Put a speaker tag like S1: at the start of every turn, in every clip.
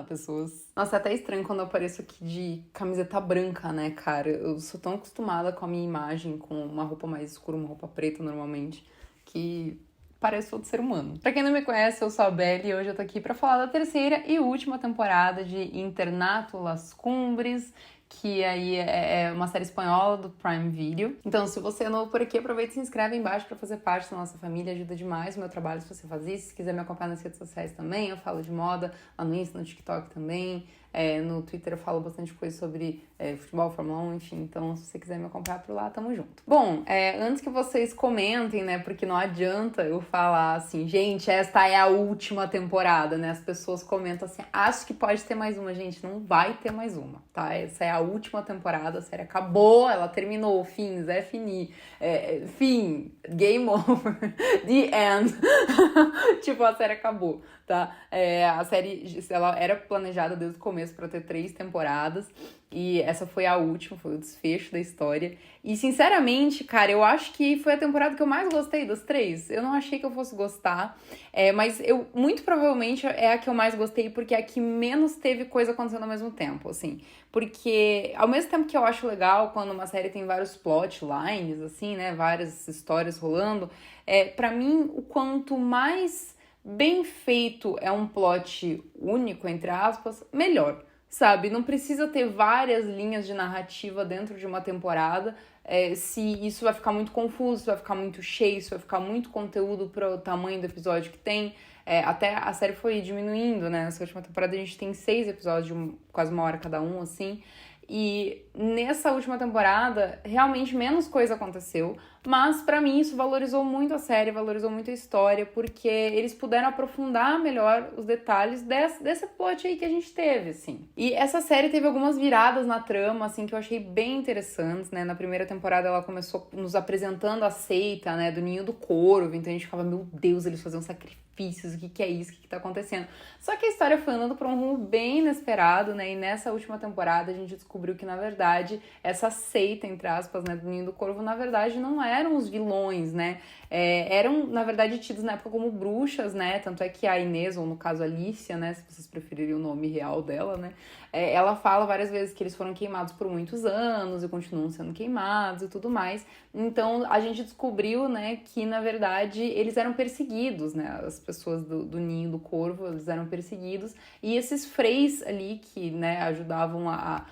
S1: pessoas. Nossa, é até estranho quando eu apareço aqui de camiseta branca, né, cara? Eu sou tão acostumada com a minha imagem, com uma roupa mais escura, uma roupa preta normalmente, que parece outro ser humano. Pra quem não me conhece, eu sou a Belle e hoje eu tô aqui pra falar da terceira e última temporada de Internato Las Cumbres, que aí é uma série espanhola do Prime Video. Então, se você é novo por aqui, aproveita e se inscreve aí embaixo pra fazer parte da nossa família, ajuda demais o meu trabalho se você faz isso. Se quiser me acompanhar nas redes sociais também, eu falo de moda, lá no Insta, no TikTok também. No Twitter eu falo bastante coisa sobre futebol, Fórmula 1, enfim. Então, se você quiser me acompanhar por lá, tamo junto. Bom, antes que vocês comentem, né, porque não adianta eu falar assim, gente, esta é a última temporada, né? As pessoas comentam assim, acho que pode ter mais uma. Gente, não vai ter mais uma, tá? Essa é a última temporada, a série acabou, ela terminou, fim, Zé Fini, fim, game over, the end. Tipo, a série acabou, tá? A série, ela era planejada desde o começo pra ter 3 temporadas e essa foi a última, foi o desfecho da história. E, sinceramente, cara, eu acho que foi a temporada que eu mais gostei das 3. Eu não achei que eu fosse gostar, mas eu, muito provavelmente, é a que eu mais gostei porque é a que menos teve coisa acontecendo ao mesmo tempo, assim. Porque, ao mesmo tempo que eu acho legal quando uma série tem vários plot lines, assim, né, várias histórias rolando, pra mim, o quanto mais bem feito é um plot único, entre aspas, melhor, sabe? Não precisa ter várias linhas de narrativa dentro de uma temporada, se isso vai ficar muito confuso, se vai ficar muito cheio, se vai ficar muito conteúdo para o tamanho do episódio que tem. Até a série foi diminuindo, né? Nessa última temporada a gente tem 6 episódios de quase 1 hora cada um, assim. E nessa última temporada, realmente menos coisa aconteceu, mas pra mim isso valorizou muito a série, valorizou muito a história, porque eles puderam aprofundar melhor os detalhes desse plot aí que a gente teve, assim. E essa série teve algumas viradas na trama, assim, que eu achei bem interessantes, né? Na primeira temporada ela começou nos apresentando a seita, né, do Ninho do Corvo, então a gente ficava, meu Deus, eles faziam sacrifícios, o que é isso, o que tá acontecendo? Só que a história foi andando por um rumo bem inesperado, né, e nessa última temporada a gente descobriu que, na verdade, essa seita, entre aspas, né, do Ninho do Corvo, na verdade, não eram os vilões, né, eram, na verdade, tidos na época como bruxas, né, tanto é que a Inês, ou no caso a Alicia, né, se vocês preferirem o nome real dela, né, ela fala várias vezes que eles foram queimados por muitos anos e continuam sendo queimados e tudo mais. Então, a gente descobriu, né, que, na verdade, eles eram perseguidos, né, as pessoas do Ninho do Corvo, eles eram perseguidos, e esses freis ali que, né, ajudavam a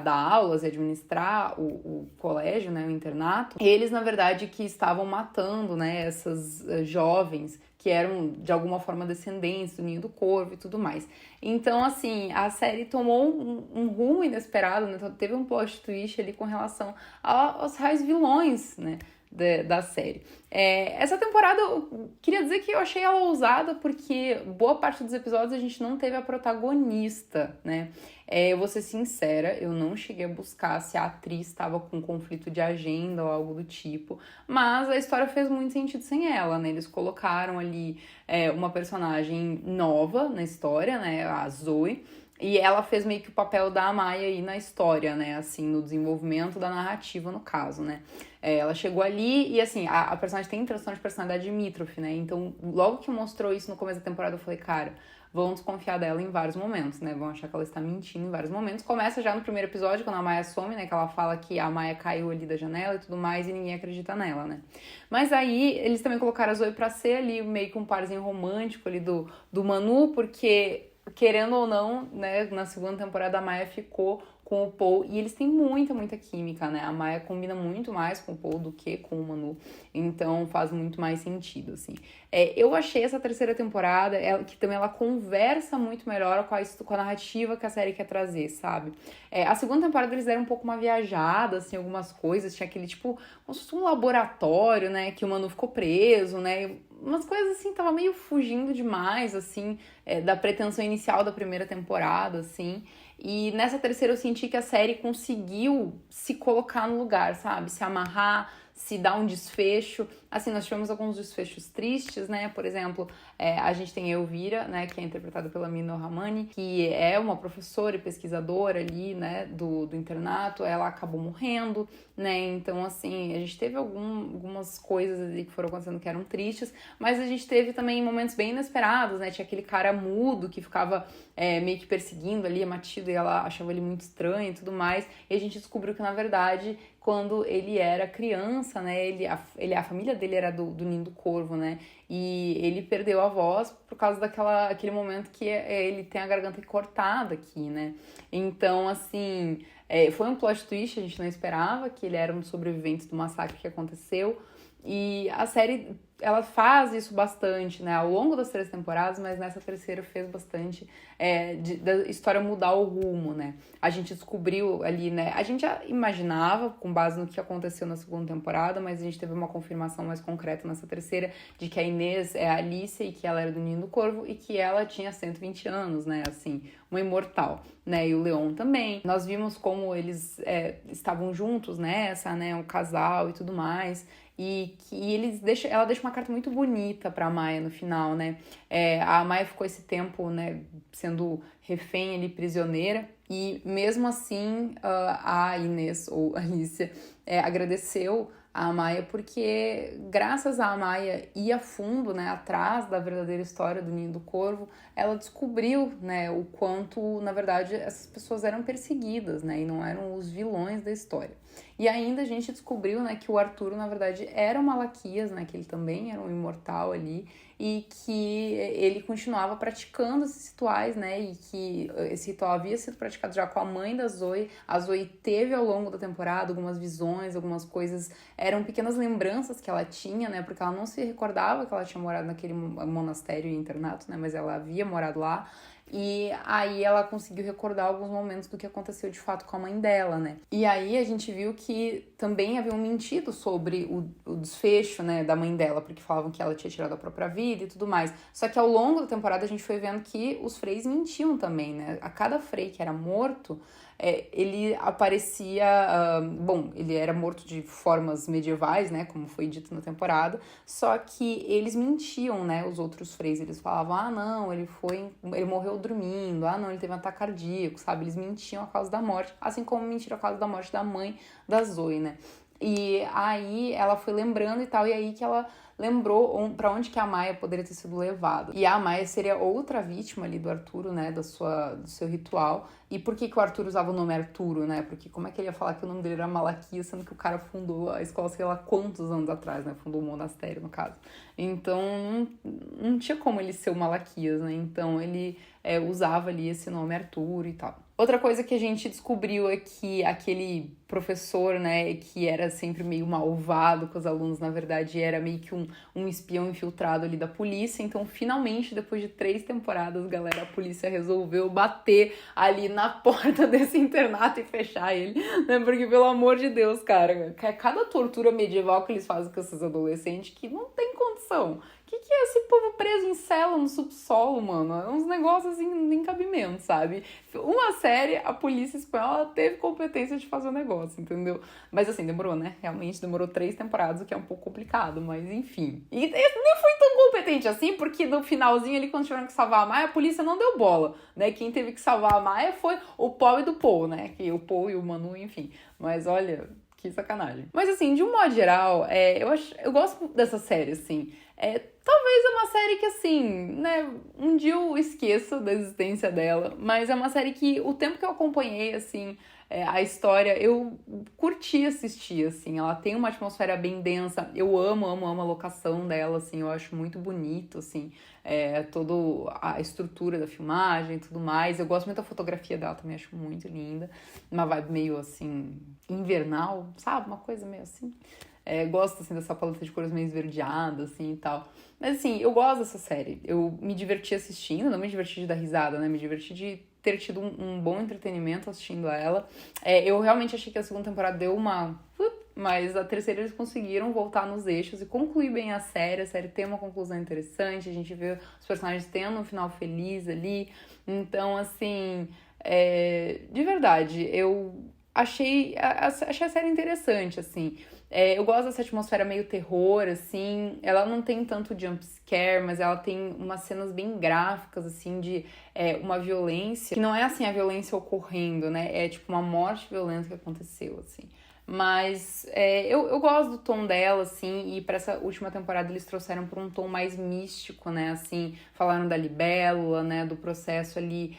S1: dar aulas e administrar o colégio, né, o internato, eles, na verdade, que estavam matando, né, essas jovens que eram, de alguma forma, descendentes do Ninho do Corvo e tudo mais. Então, assim, a série tomou um rumo inesperado, né? Teve um plot twist ali com relação aos reais vilões, né, da série. Essa temporada, eu queria dizer que eu achei ela ousada porque boa parte dos episódios a gente não teve a protagonista, né? Eu vou ser sincera, eu não cheguei a buscar se a atriz estava com conflito de agenda ou algo do tipo, mas a história fez muito sentido sem ela, né? Eles colocaram ali uma personagem nova na história, né? A Zoe, e ela fez meio que o papel da Amaya aí na história, né? Assim, no desenvolvimento da narrativa, no caso, né? Ela chegou ali e, assim, a personagem tem transição de personalidade limítrofe, né? Então, logo que mostrou isso no começo da temporada, eu falei, cara, vão desconfiar dela em vários momentos, né? Vão achar que ela está mentindo em vários momentos. Começa já no primeiro episódio, quando a Maya some, né? Que ela fala que a Maya caiu ali da janela e tudo mais, e ninguém acredita nela, né? Mas aí, eles também colocaram a Zoe pra ser ali meio que um parzinho romântico ali do Manu, porque, querendo ou não, né? Na segunda temporada a Maya ficou com o Paul, e eles têm muita química, né? A Maya combina muito mais com o Paul do que com o Manu, então faz muito mais sentido, assim. Eu achei essa terceira temporada, que também ela conversa muito melhor com a narrativa que a série quer trazer, sabe? A segunda temporada eles deram um pouco uma viajada, assim, algumas coisas, tinha aquele, tipo, um laboratório, né, que o Manu ficou preso, né, umas coisas, assim, tava meio fugindo demais, assim, da pretensão inicial da primeira temporada, assim. E nessa terceira eu senti que a série conseguiu se colocar no lugar, sabe? Se amarrar, se dá um desfecho. Assim, nós tivemos alguns desfechos tristes, né? Por exemplo, a gente tem a Elvira, né, que é interpretada pela Mino Ramani, que é uma professora e pesquisadora ali, né, do internato. Ela acabou morrendo, né? Então, assim, a gente teve algumas coisas ali que foram acontecendo que eram tristes, mas a gente teve também momentos bem inesperados, né? Tinha aquele cara mudo que ficava meio que perseguindo ali a Matilda e ela achava ele muito estranho e tudo mais. E a gente descobriu que, na verdade, quando ele era criança, né? A família dele era do Ninho do Corvo, né? E ele perdeu a voz por causa aquele momento que ele tem a garganta cortada aqui, né? Então, assim, foi um plot twist, a gente não esperava que ele era um dos sobreviventes do massacre que aconteceu. E a série, ela faz isso bastante, né, ao longo das 3 temporadas, mas nessa terceira fez bastante da história mudar o rumo, né. A gente descobriu ali, né, a gente já imaginava, com base no que aconteceu na segunda temporada, mas a gente teve uma confirmação mais concreta nessa terceira, de que a Inês é a Alicia e que ela era do Ninho do Corvo e que ela tinha 120 anos, né, assim, uma imortal, né, e o Leon também. Nós vimos como eles estavam juntos nessa, né, um casal e tudo mais. E que ela deixa uma carta muito bonita pra Amaya no final, né? A Amaya ficou esse tempo, né, sendo refém ali, prisioneira, e mesmo assim a Inês, ou Alicia, agradeceu a Amaya porque, graças a Amaya ir a fundo, né, atrás da verdadeira história do Ninho do Corvo, ela descobriu, né, o quanto, na verdade, essas pessoas eram perseguidas, né, e não eram os vilões da história. E ainda a gente descobriu, né, que o Arturo, na verdade, era o Malaquias, né, que ele também era um imortal ali, e que ele continuava praticando esses rituais, né, e que esse ritual havia sido praticado já com a mãe da Zoe. A Zoe teve ao longo da temporada algumas visões, algumas coisas, eram pequenas lembranças que ela tinha, né, porque ela não se recordava que ela tinha morado naquele monastério e internato, né, mas ela havia morado lá. E aí ela conseguiu recordar alguns momentos do que aconteceu de fato com a mãe dela, né? E aí a gente viu que também haviam mentido sobre o desfecho, né, da mãe dela, porque falavam que ela tinha tirado a própria vida e tudo mais. Só que ao longo da temporada a gente foi vendo que os freis mentiam também, né? A cada frei que era morto, ele aparecia... bom, ele era morto de formas medievais, né, como foi dito na temporada, só que eles mentiam, né, os outros freis. Eles falavam, não, ele morreu dormindo, não, ele teve um ataque cardíaco, sabe? Eles mentiam a causa da morte, assim como mentiram a causa da morte da mãe da Zoe, né? E aí ela foi lembrando e tal, e aí que ela lembrou pra onde que a Amaya poderia ter sido levada. E a Amaya seria outra vítima ali do Arturo, né, do seu ritual. E por que o Arturo usava o nome Arturo, né? Porque como é que ele ia falar que o nome dele era Malaquias, sendo que o cara fundou a escola, sei lá quantos anos atrás, né? Fundou o monastério, no caso. Então, não tinha como ele ser o Malaquias, né? Então, ele usava ali esse nome Arturo e tal. Outra coisa que a gente descobriu é que aquele professor, né, que era sempre meio malvado com os alunos, na verdade, era meio que um espião infiltrado ali da polícia. Então, finalmente, depois de 3 temporadas, galera, a polícia resolveu bater ali na porta desse internato e fechar ele, né? Porque, pelo amor de Deus, cara, cada tortura medieval que eles fazem com esses adolescentes que não tem condição. Que é esse povo preso em cela no subsolo, mano? É uns negócios assim, de encabimento, sabe? Uma série, a polícia espanhola teve competência de fazer o negócio, entendeu? Mas assim, demorou, né? Realmente demorou 3 temporadas, o que é um pouco complicado, mas enfim. E nem foi tão competente assim, porque no finalzinho ali, quando tiveram que salvar a Maia, a polícia não deu bola, né? Quem teve que salvar a Maia foi o Paul e do Paul, né? Que o Paul e o Manu, enfim. Mas olha, que sacanagem. Mas assim, de um modo geral, eu gosto dessa série, assim. Talvez é uma série que, assim, né, um dia eu esqueço da existência dela, mas é uma série que o tempo que eu acompanhei, assim, a história, eu curti assistir, assim, ela tem uma atmosfera bem densa, eu amo a locação dela, assim, eu acho muito bonito, assim, toda a estrutura da filmagem e tudo mais, eu gosto muito da fotografia dela também, acho muito linda, uma vibe meio, assim, invernal, sabe, uma coisa meio assim. Gosto, assim, dessa paleta de cores meio esverdeada, assim, e tal. Mas, assim, eu gosto dessa série. Eu me diverti assistindo, não me diverti de dar risada, né? Me diverti de ter tido um bom entretenimento assistindo a ela. Eu realmente achei que a segunda temporada deu uma... Mas a terceira eles conseguiram voltar nos eixos e concluir bem a série tem uma conclusão interessante, a gente vê os personagens tendo um final feliz ali. Então, assim, de verdade, eu achei a série interessante, assim. Eu gosto dessa atmosfera meio terror, assim. Ela não tem tanto jump scare, mas ela tem umas cenas bem gráficas, assim, de uma violência. Que não é, assim, a violência ocorrendo, né? É, tipo, uma morte violenta que aconteceu, assim. Mas eu gosto do tom dela, assim, e pra essa última temporada eles trouxeram pra um tom mais místico, né, assim, falaram da libélula, né, do processo ali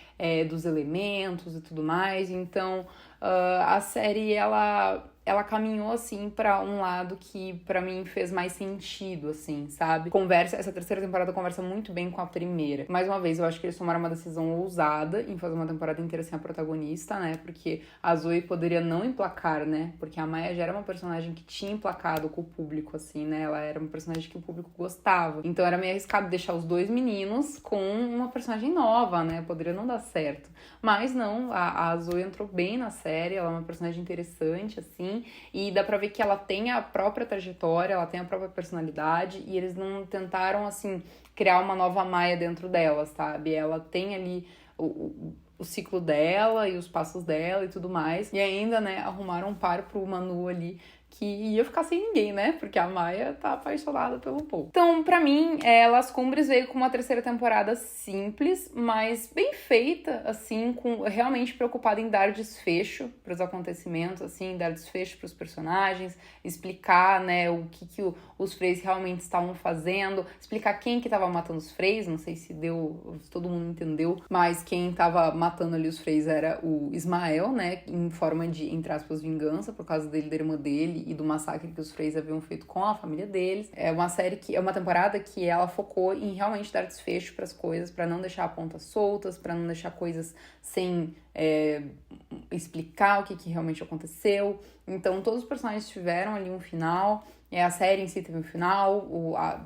S1: dos elementos e tudo mais, então a série, ela caminhou, assim, pra um lado que pra mim fez mais sentido, assim, sabe? Essa terceira temporada conversa muito bem com a primeira. Mais uma vez, eu acho que eles tomaram uma decisão ousada em fazer uma temporada inteira sem a protagonista, né, porque a Zoe poderia não emplacar, né, porque a Maya já era uma personagem que tinha emplacado com o público, assim, né, ela era uma personagem que o público gostava. Então era meio arriscado deixar os dois meninos com uma personagem nova, né, poderia não dar certo. Mas não, a Zoe entrou bem na série, ela é uma personagem interessante, assim, e dá pra ver que ela tem a própria trajetória, ela tem a própria personalidade, e eles não tentaram, assim, criar uma nova Maya dentro dela, sabe? Ela tem ali o ciclo dela e os passos dela e tudo mais, e ainda, né, arrumaram um par pro Manu ali, que ia ficar sem ninguém, né? Porque a Maya tá apaixonada pelo Paul. Então, pra mim, Las Cumbres veio com uma terceira temporada simples, mas bem feita, assim, realmente preocupada em dar desfecho pros acontecimentos, assim, dar desfecho pros personagens, explicar, né, o que os Freys realmente estavam fazendo, explicar quem que tava matando os Freys, não sei se todo mundo entendeu, mas quem tava matando ali os Freys era o Ismael, né, em forma de, entre aspas, vingança, por causa da irmã dele e do massacre que os Freys haviam feito com a família deles. É uma temporada que ela focou em realmente dar desfecho para as coisas, para não deixar pontas soltas, para não deixar coisas sem explicar o que realmente aconteceu. Então todos os personagens tiveram ali um final. A série em si teve um final,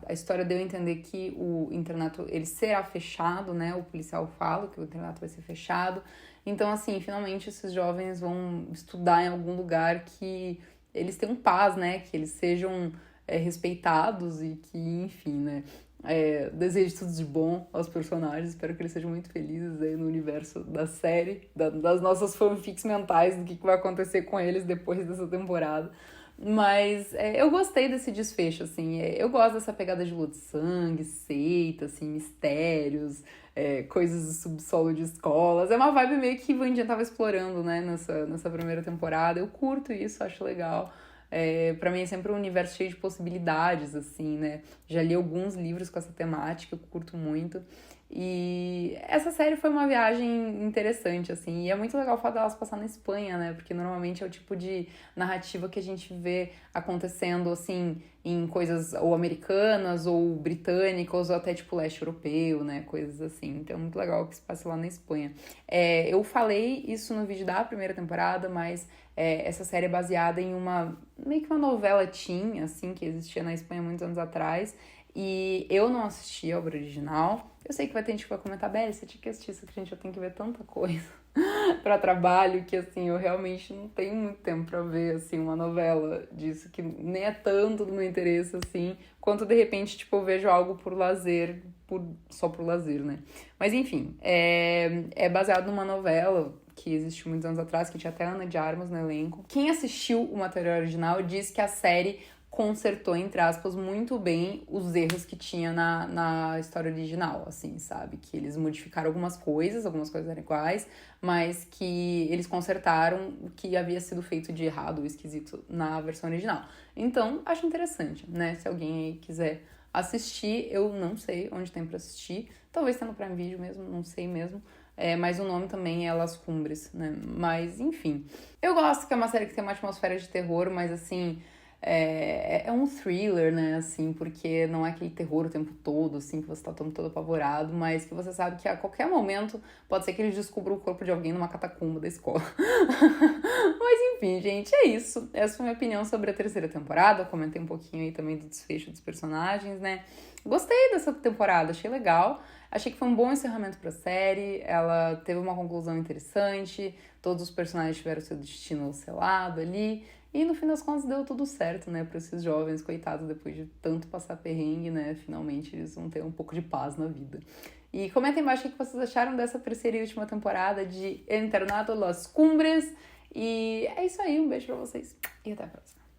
S1: a história deu a entender que o internato ele será fechado, né? O policial fala que o internato vai ser fechado. Então, assim, finalmente esses jovens vão estudar em algum lugar que eles tenham paz, né? Que eles sejam respeitados e que, enfim, né? Desejo tudo de bom aos personagens. Espero que eles sejam muito felizes aí no universo da série, das nossas fanfics mentais, do que vai acontecer com eles depois dessa temporada. Mas eu gostei desse desfecho, assim. Eu gosto dessa pegada de lua de sangue, seita, assim, mistérios, coisas do subsolo de escolas. É uma vibe meio que Vandinha tava explorando, né, nessa primeira temporada. Eu curto isso, acho legal. Pra mim é sempre um universo cheio de possibilidades, assim, né? Já li alguns livros com essa temática, eu curto muito. E essa série foi uma viagem interessante, assim, e é muito legal o fato delas passar na Espanha, né? Porque normalmente é o tipo de narrativa que a gente vê acontecendo, assim, em coisas ou americanas, ou britânicas, ou até tipo leste europeu, né? Coisas assim. Então é muito legal que se passe lá na Espanha. Eu falei isso no vídeo da primeira temporada, mas essa série é baseada em meio que uma novela teen, assim, que existia na Espanha muitos anos atrás. E eu não assisti a obra original. Eu sei que vai ter gente que vai comentar, Beli, você tinha que assistir isso, que gente, eu tenho que ver tanta coisa pra trabalho, que assim, eu realmente não tenho muito tempo pra ver, assim, uma novela disso, que nem é tanto do meu interesse, assim, quanto de repente, tipo, eu vejo algo por lazer, só por lazer, né? Mas enfim, é baseado numa novela que existiu muitos anos atrás, que tinha até a Ana de Armas no elenco. Quem assistiu o material original diz que a série consertou, entre aspas, muito bem os erros que tinha na história original, assim, sabe? Que eles modificaram algumas coisas eram iguais, mas que eles consertaram o que havia sido feito de errado ou esquisito na versão original. Então, acho interessante, né? Se alguém aí quiser assistir, eu não sei onde tem pra assistir. Talvez tenha no Prime Video mesmo, não sei mesmo. Mas o nome também é Las Cumbres, né? Mas, enfim. Eu gosto que é uma série que tem uma atmosfera de terror, mas, assim, é um thriller, né, assim, porque não é aquele terror o tempo todo, assim, que você tá todo apavorado, mas que você sabe que a qualquer momento pode ser que eles descubram o corpo de alguém numa catacumba da escola. Mas enfim, gente, é isso. Essa foi a minha opinião sobre a terceira temporada. Eu comentei um pouquinho aí também do desfecho dos personagens, né. Gostei dessa temporada, achei legal. Achei que foi um bom encerramento pra série, ela teve uma conclusão interessante, todos os personagens tiveram seu destino selado ali, e no fim das contas deu tudo certo, né, pra esses jovens, coitados, depois de tanto passar perrengue, né, finalmente eles vão ter um pouco de paz na vida. E comentem embaixo o que vocês acharam dessa terceira e última temporada de Internato Las Cumbres, e é isso aí, um beijo pra vocês, e até a próxima.